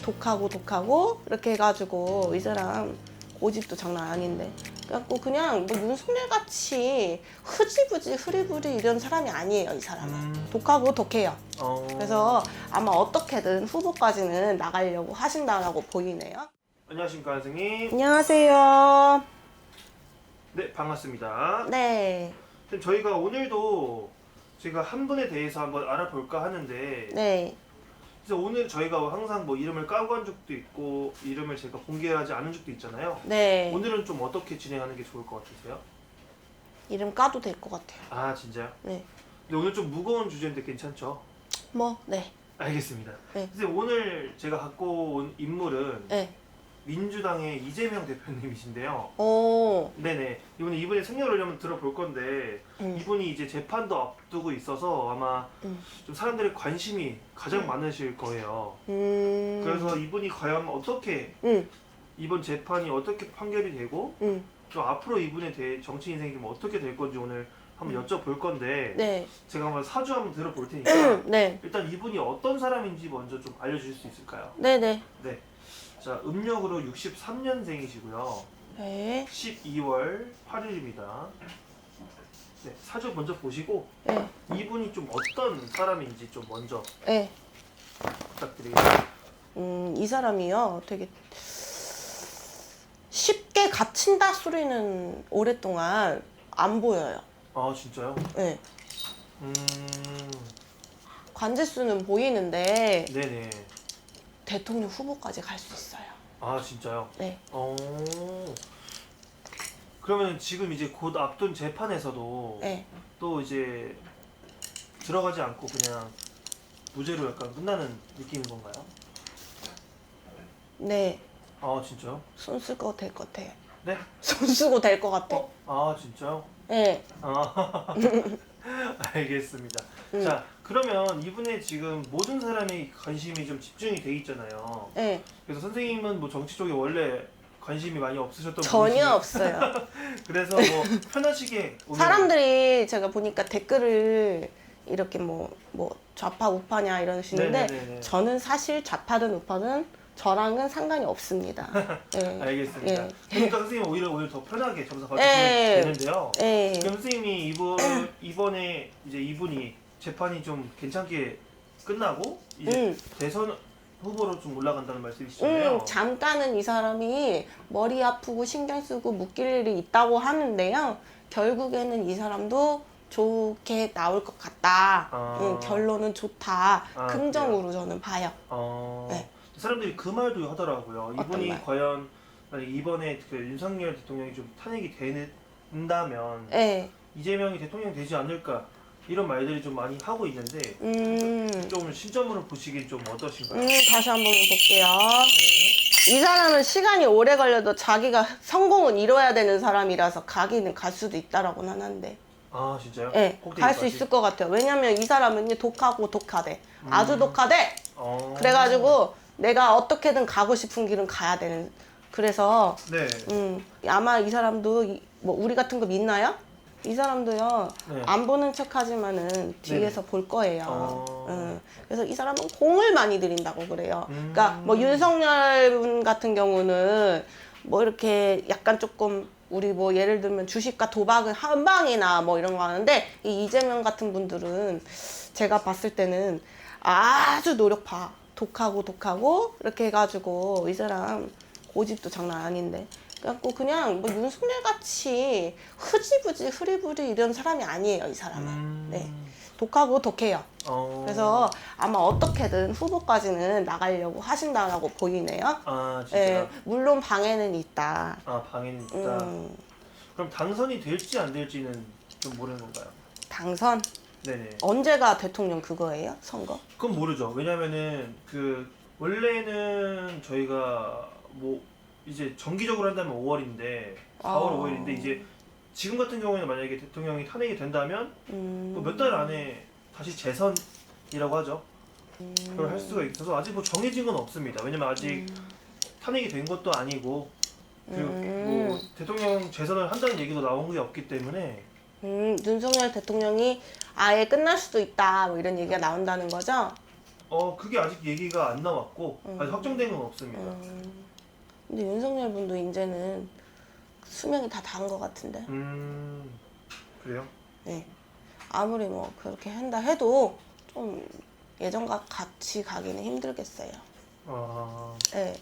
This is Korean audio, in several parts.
독하고 이렇게 해가지고 이 사람 고집도 장난 아닌데 그래갖고 그냥 뭐 윤석열 같이 흐지부지 흐리부리 이런 사람이 아니에요. 이 사람은 독하고 독해요. 그래서 아마 어떻게든 후보까지는 나가려고 하신다라고 보이네요. 안녕하십니까 선생님. 안녕하세요. 네, 반갑습니다. 네. 선생님, 저희가 오늘도 제가 한 분에 대해서 한번 알아볼까 하는데 네. 그래서 오늘 저희가 항상 뭐 이름을 까고 한 적도 있고 이름을 제가 공개하지 않은 적도 있잖아요. 네. 오늘은 좀 어떻게 진행하는 게 좋을 것 같으세요? 이름 까도 될 것 같아요. 아 진짜요? 네. 근데 오늘 좀 무거운 주제인데 괜찮죠? 뭐, 네. 알겠습니다. 네. 선생님, 오늘 제가 갖고 온 인물은 네. 민주당의 이재명 대표님이신데요. 오. 네네. 이분의 생년을 한번 들어볼 건데 이분이 이제 재판도 앞두고 있어서 아마 좀 사람들의 관심이 가장 많으실 거예요. 그래서 이분이 과연 어떻게 이번 재판이 어떻게 판결이 되고 또 앞으로 이분에 대해 정치 인생이 좀 어떻게 될 건지 오늘 한번 여쭤볼 건데 네. 제가 한번 사주 한번 들어볼 테니까 네. 일단 이분이 어떤 사람인지 먼저 좀 알려주실 수 있을까요? 네네. 네. 자, 음력으로 63년생이시고요. 네. 12월 8일입니다. 네, 사주 먼저 보시고 네. 이분이 좀 어떤 사람인지 좀 먼저 네. 부탁드리겠습니다. 이 사람이요. 되게 쉽게 갇힌다 소리는 오랫동안 안 보여요. 아, 진짜요? 네. 음, 관제수는 보이는데 네네. 대통령 후보까지 갈 수 있어요. 아, 진짜요? 네. 그러면 지금 이제 곧 앞둔 재판에서도 네. 또 이제 들어가지 않고 그냥 무죄로 약간 끝나는 느낌인 건가요? 네. 아, 진짜요? 손 쓰고 될 것 같아요. 네? 손 쓰고 될 것 같아. 아, 진짜요? 네. 아, 알겠습니다. 자, 그러면 이분의 지금 모든 사람이 관심이 좀 집중이 돼 있잖아요. 네. 그래서 선생님은 뭐 정치 쪽에 원래 관심이 많이 없으셨던 전혀 없어요. 그래서 뭐 편하시게 오늘 사람들이 제가 보니까 댓글을 이렇게 뭐 좌파 우파냐 이러시는데 네네네네. 저는 사실 좌파든 우파든 저랑은 상관이 없습니다. 네. 알겠습니다. 네. 그러니까 선생님 오히려 더 편하게 점사 네. 받으시면 되는데요. 네. 그럼 선생님이 이번에 이제 이분이 재판이 좀 괜찮게 끝나고 이제 대선 후보로 좀 올라간다는 말씀이시잖아요. 잠깐은 이 사람이 머리 아프고 신경 쓰고 묶일 일이 있다고 하는데요. 결국에는 이 사람도 좋게 나올 것 같다. 결론은 좋다. 아, 긍정으로 저는 봐요. 네. 사람들이 그 말도 하더라고요. 어떤 이분이 말? 과연 만약 이번에 그 윤석열 대통령이 좀 탄핵이 된다면 네. 이재명이 대통령이 되지 않을까 이런 말들이 좀 많이 하고 있는데 좀 신점으로 보시기엔 좀 어떠신가요? 다시 한번 볼게요. 네. 이 사람은 시간이 오래 걸려도 자기가 성공은 이뤄야 되는 사람이라서 가기는 갈 수도 있다라고는 하는데. 아 진짜요? 네, 갈 수 있을 것 같아요. 왜냐면 이 사람은 독하고 독하대. 아주 독하대. 그래가지고 내가 어떻게든 가고 싶은 길은 가야 되는. 그래서 네. 아마 이 사람도 뭐 우리 같은 거 믿나요? 이 사람도요. 네. 안 보는 척하지만은 뒤에서 네네. 볼 거예요. 그래서 이 사람은 공을 많이 들인다고 그래요. 그러니까 뭐 윤석열 분 같은 경우는 뭐 이렇게 약간 조금 우리 뭐 예를 들면 주식과 도박은 한 방이나 뭐 이런 거 하는데 이 이재명 같은 분들은 제가 봤을 때는 아주 노력파. 독하고 이렇게 해가지고 이 사람 고집도 장난 아닌데 그래갖고 그냥 뭐 윤석열 같이 흐지부지 흐리부리 이런 사람이 아니에요. 이 사람은. 네. 독하고 독해요. 그래서 아마 어떻게든 후보까지는 나가려고 하신다라고 보이네요. 아 진짜. 네. 물론 방해는 있다. 아 방해는 있다. 그럼 당선이 될지 안 될지는 좀 모르는 건가요? 당선? 네네. 언제가 대통령 그거예요? 선거? 그건 모르죠. 왜냐면은 그 원래는 저희가 뭐 이제 정기적으로 한다면 5월인데 4월 5일인데 이제 지금 같은 경우에는 만약에 대통령이 탄핵이 된다면 또 몇 달 안에 다시 재선이라고 하죠. 그걸 할 수가 있어서 아직 뭐 정해진 건 없습니다. 왜냐면 아직 탄핵이 된 것도 아니고 그리고 뭐 대통령 재선을 한다는 얘기도 나온 게 없기 때문에 윤석열 대통령이 아예 끝날 수도 있다 뭐 이런 얘기가 나온다는 거죠? 그게 아직 얘기가 안 나왔고 아직 확정된 건 없습니다. 근데 윤석열 분도 이제는 수명이 다 닿은 것 같은데. 그래요? 네. 아무리 뭐 그렇게 한다 해도 좀 예전과 같이 가기는 힘들겠어요. 네.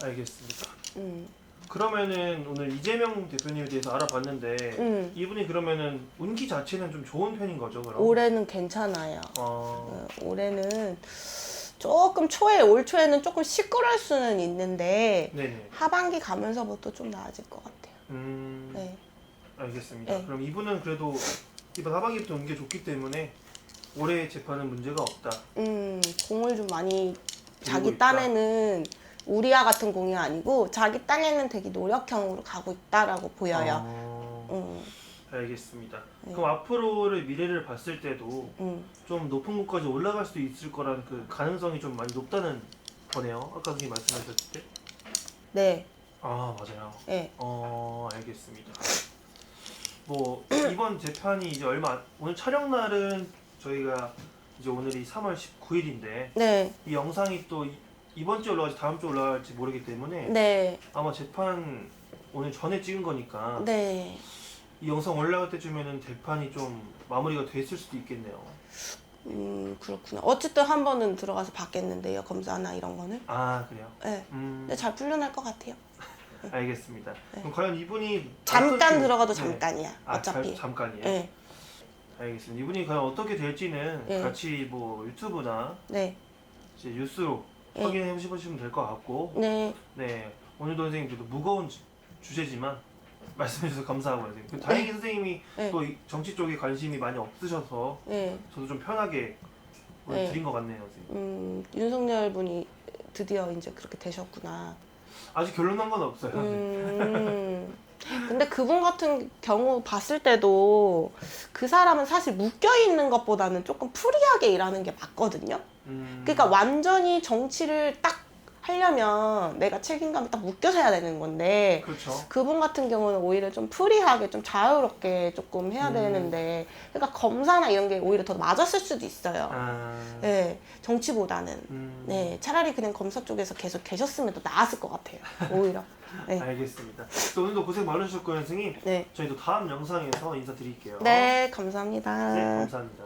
알겠습니다. 음. 그러면은 오늘 이재명 대표님에 대해서 알아봤는데 이분이 그러면은 운기 자체는 좀 좋은 편인 거죠, 그럼? 올해는 괜찮아요. 올해는 조금 올 초에는 조금 시끄러울 수는 있는데 네네. 하반기 가면서부터 좀 나아질 것 같아요. 네. 알겠습니다. 네. 그럼 이분은 그래도 이번 하반기부터 운기 좋기 때문에 올해 재판은 문제가 없다. 공을 좀 많이 자기 있다. 딴에는 우리와 같은 공이 아니고 자기 딴에는 되게 노력형으로 가고 있다라고 보여요. 알겠습니다. 네. 그럼 앞으로의 미래를 봤을 때도 좀 높은 곳까지 올라갈 수 있을 거라는 그 가능성이 좀 많이 높다는 거네요. 아까 선생님 말씀하셨을 때. 네. 맞아요. 네. 알겠습니다. 뭐 이번 재판이 이제 오늘 촬영 날은 저희가 이제 오늘이 3월 19일인데 네. 이 영상이 또 이번 주에 올라갈지 다음 주에 올라갈지 모르기 때문에 네. 아마 재판 오늘 전에 찍은 거니까 네. 이 영상 올라갈 때쯤에는 재판이 좀 마무리가 됐을 수도 있겠네요. 그렇구나. 어쨌든 한 번은 들어가서 받겠는데요. 검사나 이런 거는. 그래요? 네. 근데 잘 풀려날 것 같아요. 알겠습니다. 네. 그럼 과연 이분이 잠깐 어떻게- 들어가도 네. 잠깐이야. 어차피. 잠깐이에요? 네. 알겠습니다. 이분이 과연 어떻게 될지는 네. 같이 뭐 유튜브나 네. 이제 뉴스로 네. 확인해 보시면 될 것 같고 네. 네, 오늘도 선생님 도 무거운 주제지만 말씀해 주셔서 감사하고요. 선생님. 다행히 선생님이 네. 또 이 정치 쪽에 관심이 많이 없으셔서 네. 저도 좀 편하게 오늘 네. 드린 것 같네요. 선생님. 윤석열 분이 드디어 이제 그렇게 되셨구나. 아직 결론 난 건 없어요. 근데 그분 같은 경우 봤을 때도 그 사람은 사실 묶여 있는 것보다는 조금 프리하게 일하는 게 맞거든요. 그러니까 완전히 정치를 딱 하려면 내가 책임감이 딱 묶여서 해야 되는 건데 그렇죠. 그분 같은 경우는 오히려 좀 프리하게 좀 자유롭게 조금 해야 되는데 그러니까 검사나 이런 게 오히려 더 맞았을 수도 있어요. 네, 정치보다는. 네, 차라리 그냥 검사 쪽에서 계속 계셨으면 더 나았을 것 같아요. 오히려. 네. 알겠습니다. 그래서 오늘도 고생 많으셨고요, 선생님. 네. 저희도 다음 영상에서 인사드릴게요. 네, 감사합니다. 네, 감사합니다.